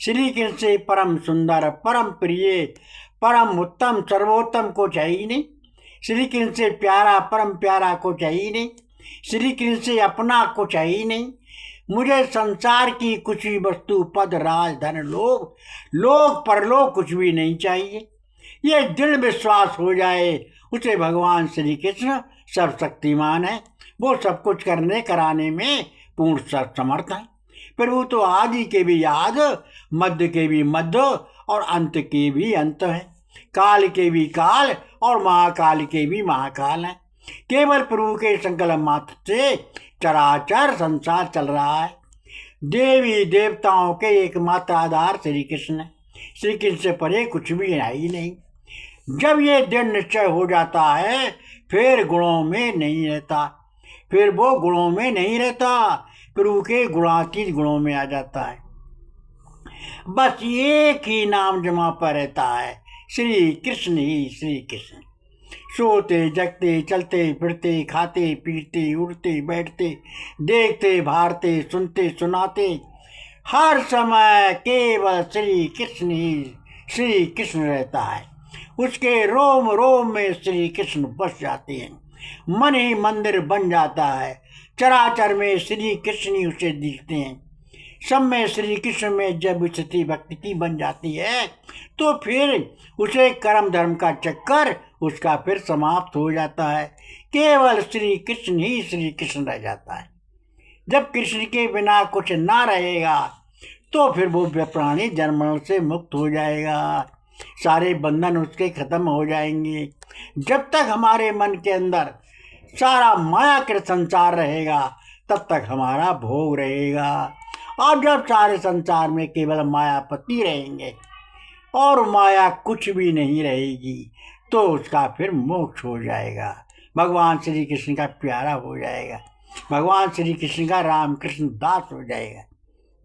श्री कृष्ण से परम सुंदर, परम प्रिय, परम उत्तम, सर्वोत्तम को चाहिए नहीं। श्री कृष्ण से प्यारा, परम प्यारा को चाहिए नहीं। श्री कृष्ण से अपना को चाहिए नहीं। मुझे संसार की कुछ भी वस्तु, पद, राज, धन, लोभ, लोक परलोक कुछ भी नहीं चाहिए। ये दृढ़ विश्वास हो जाए, उसे भगवान श्री कृष्ण सर्वशक्तिमान है। वो सब कुछ करने कराने में पूर्ण समर्थ है। प्रभु तो आदि के भी आदि, मध्य के भी मध्य और अंत के भी अंत है। काल के भी काल और महाकाल के भी महाकाल है। केवल प्रभु के संकल्प मात्र से चराचर संसार चल रहा है। देवी देवताओं के एकमात्र आधार श्री कृष्ण है। श्री कृष्ण से परे कुछ भी है ही नहीं। जब ये दृढ़ निश्चय हो जाता है, फिर गुणों में नहीं रहता, फिर वो गुणों में नहीं रहता, प्रभु के गुणातीत गुणों में आ जाता है। बस एक ही नाम जमा पर रहता है, श्री कृष्ण ही श्री कृष्ण। सोते जगते, चलते फिरते, खाते पीते, उड़ते बैठते, देखते भारते, सुनते सुनाते, हर समय केवल श्री कृष्ण ही श्री कृष्ण रहता है। उसके रोम रोम में श्री कृष्ण बस जाते हैं। मन ही मंदिर बन जाता है। चराचर में श्री कृष्ण ही उसे दिखते हैं। सब में श्री कृष्ण में जब स्थिति भक्ति की बन जाती है, तो फिर उसे कर्म धर्म का चक्कर उसका फिर समाप्त हो जाता है। केवल श्री कृष्ण ही श्री कृष्ण रह जाता है। जब कृष्ण के बिना कुछ ना रहेगा, तो फिर वो प्राणी जन्म से मुक्त हो जाएगा। सारे बंधन उसके खत्म हो जाएंगे। जब तक हमारे मन के अंदर सारा मायाकृत संसार रहेगा, तब तक हमारा भोग रहेगा। और जब सारे संसार में केवल मायापति रहेंगे और माया कुछ भी नहीं रहेगी, तो उसका फिर मोक्ष हो जाएगा। भगवान श्री कृष्ण का प्यारा हो जाएगा। भगवान श्री कृष्ण का राम कृष्ण दास हो जाएगा।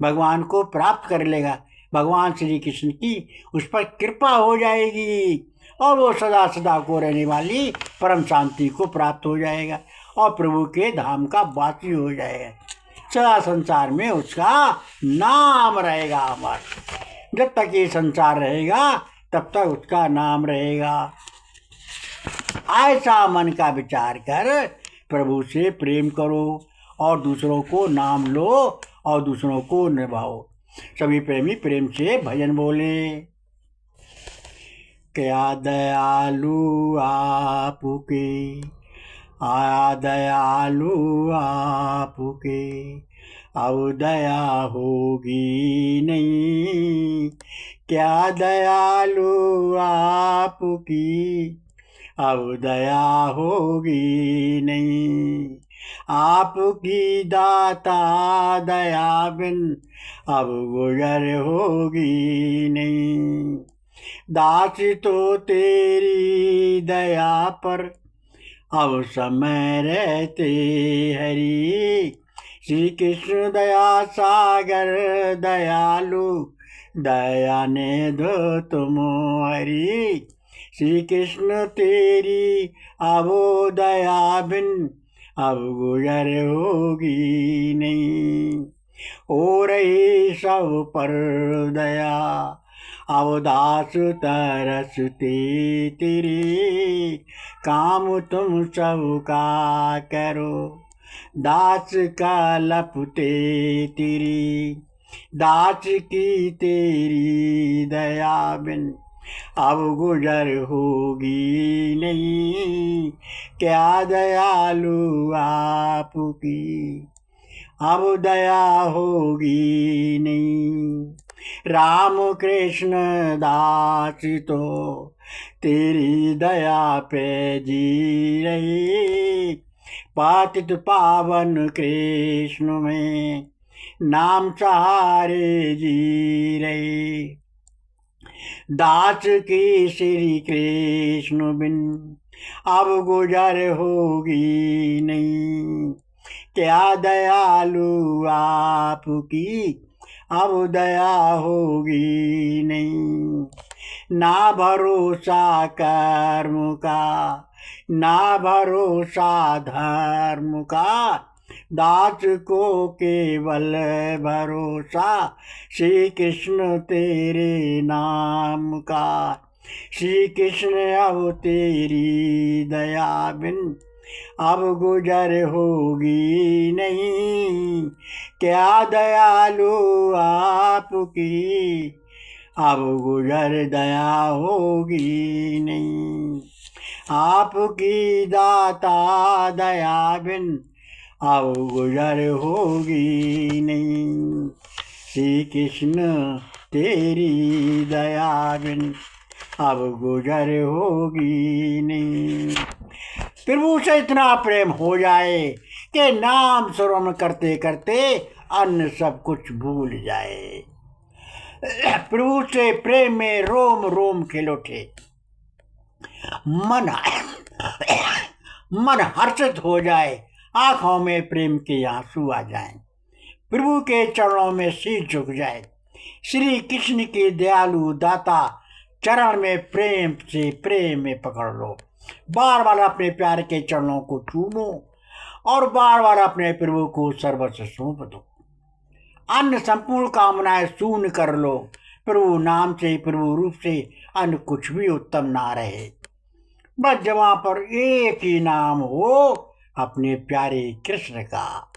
भगवान को प्राप्त कर लेगा। भगवान श्री कृष्ण की उस पर कृपा हो जाएगी और वो सदा सदा को रहने वाली परम शांति को प्राप्त हो जाएगा और प्रभु के धाम का वासी हो जाएगा। सदा संसार में उसका नाम रहेगा अमर। जब तक ये संसार रहेगा, तब तक उसका नाम रहेगा। ऐसा मन का विचार कर प्रभु से प्रेम करो और दूसरों को नाम लो और दूसरों को निभाओ। सभी प्रेमी प्रेम से भजन बोले। क्या दयालु आपके, आया दयालु आपके, अब दया होगी नहीं। क्या दयालु आपकी, अब दया होगी नहीं। आपकी दाता दया बिन अब गुजर होगी नहीं। दास तो तेरी दया पर अब समय रहते हरी। श्री कृष्ण दया सागर दयालु, दया ने दो तुम हरी। श्री कृष्ण तेरी अब दया बिन अब गुजर होगी नहीं। हो रही सब पर दया, अब दास तरसते तेरे। काम तुम सबका करो, दास का लपटे तेरी। दास की तेरी दया बिन अब गुजर होगी नहीं। क्या दयालु आपकी, अब दया होगी नहीं। राम कृष्ण दास तो तेरी दया पे जी रही। पातित पावन कृष्ण में नाम सहारे जी रहे। दास की श्री कृष्ण बिन अब गुजर होगी नहीं। क्या दयालु आपकी, अब दया होगी नहीं। ना भरोसा कर्म का, ना भरोसा धर्म का, दास को केवल भरोसा श्री कृष्ण तेरे नाम का। श्री कृष्ण अब तेरी दया बिन अब गुजर होगी नहीं। क्या दयालु आपकी अब गुजर दया होगी नहीं। आपकी दाता दया बिन अब गुजर होगी नहीं। श्री कृष्ण तेरी दया बिन अब गुजर होगी नहीं। प्रभु से इतना प्रेम हो जाए कि नाम स्मरण करते करते अन्य सब कुछ भूल जाए। प्रभु से प्रेम में रोम रोम खिल उठे। मन हर्षित हो जाए, आंखों में प्रेम के आंसू आ जाएं। प्रभु के चरणों में शीश झुक जाए। श्री कृष्ण के दयालु दाता चरण में प्रेम से प्रेम में पकड़ लो। बार बार अपने प्यार के चरणों को चूमो और बार बार अपने प्रभु को सर्वस्व सौंप दो। अन्य संपूर्ण कामनाएं शून्य कर लो। प्रभु नाम से, प्रभु रूप से अन्य कुछ भी उत्तम ना रहे। बस जहाँ पर एक ही नाम हो, अपने प्यारे कृष्ण का।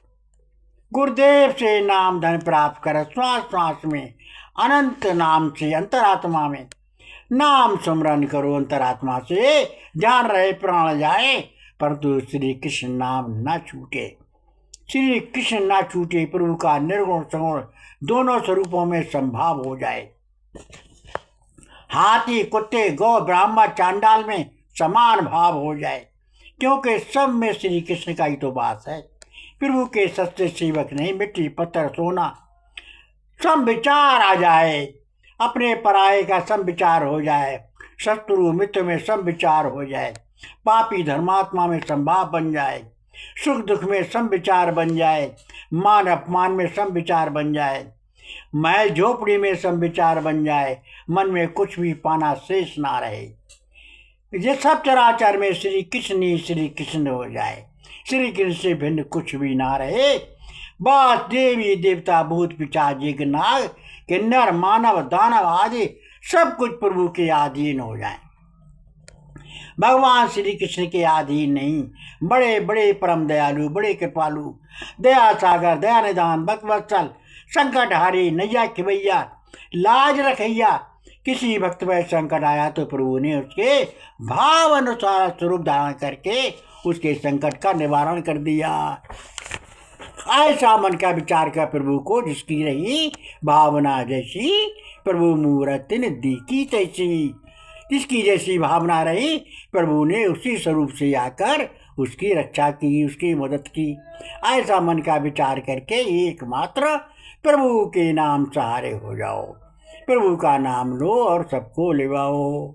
गुरुदेव से नाम धन प्राप्त कर श्वास श्वास में अनंत नाम से अंतरात्मा में नाम स्मरण करो। अंतरात्मा से जान रहे प्राण जाए, परंतु श्री कृष्ण नाम ना छूटे। श्री कृष्ण ना छूटे। प्रभु का निर्गुण सगुण दोनों स्वरूपों में संभाव हो जाए। हाथी कुत्ते गौ ब्राह्मण चांडाल में समान भाव हो जाए, क्योंकि सब में श्री कृष्ण का ही तो वास है। प्रभु के सच्चे सेवक नहीं, मिट्टी पत्थर सोना सम विचार आ जाए। अपने पराये का सम विचार हो जाए। शत्रु मित्र में सम विचार हो जाए। पापी धर्मात्मा में संभाव बन जाए। सुख दुख में सम विचार बन जाए। मान अपमान में सम विचार बन जाए। मैं झोपड़ी में सम विचार बन जाए। मन में कुछ भी पाना शेष ना रहे। ये सब चराचर में श्री कृष्ण ही श्री कृष्ण हो जाए। श्री कृष्ण से भिन्न कुछ भी ना रहे। बस देवी देवता भूत पिशाच नाग किन्नर मानव दानव आदि सब कुछ प्रभु के अधीन हो जाए। भगवान श्री कृष्ण के अधीन नहीं। बड़े बड़े परम दयालु, बड़े कृपालु, दया सागर, दया निदान, भक्तवत्सल, संकट हारी, नैया खिवैया, लाज रखैया। किसी भक्त पर संकट आया तो प्रभु ने उसके भाव अनुसार स्वरूप धारण करके उसके संकट का निवारण कर दिया। ऐसा मन का विचार कर प्रभु को, जिसकी रही भावना जैसी प्रभु मूरत दीकी तैसी। जिसकी जैसी भावना रही, प्रभु ने उसी स्वरूप से आकर उसकी रक्षा की, उसकी मदद की। ऐसा मन का विचार करके एकमात्र प्रभु के नाम सहारे हो जाओ। प्रभु का नाम लो और सबको लिवाओ।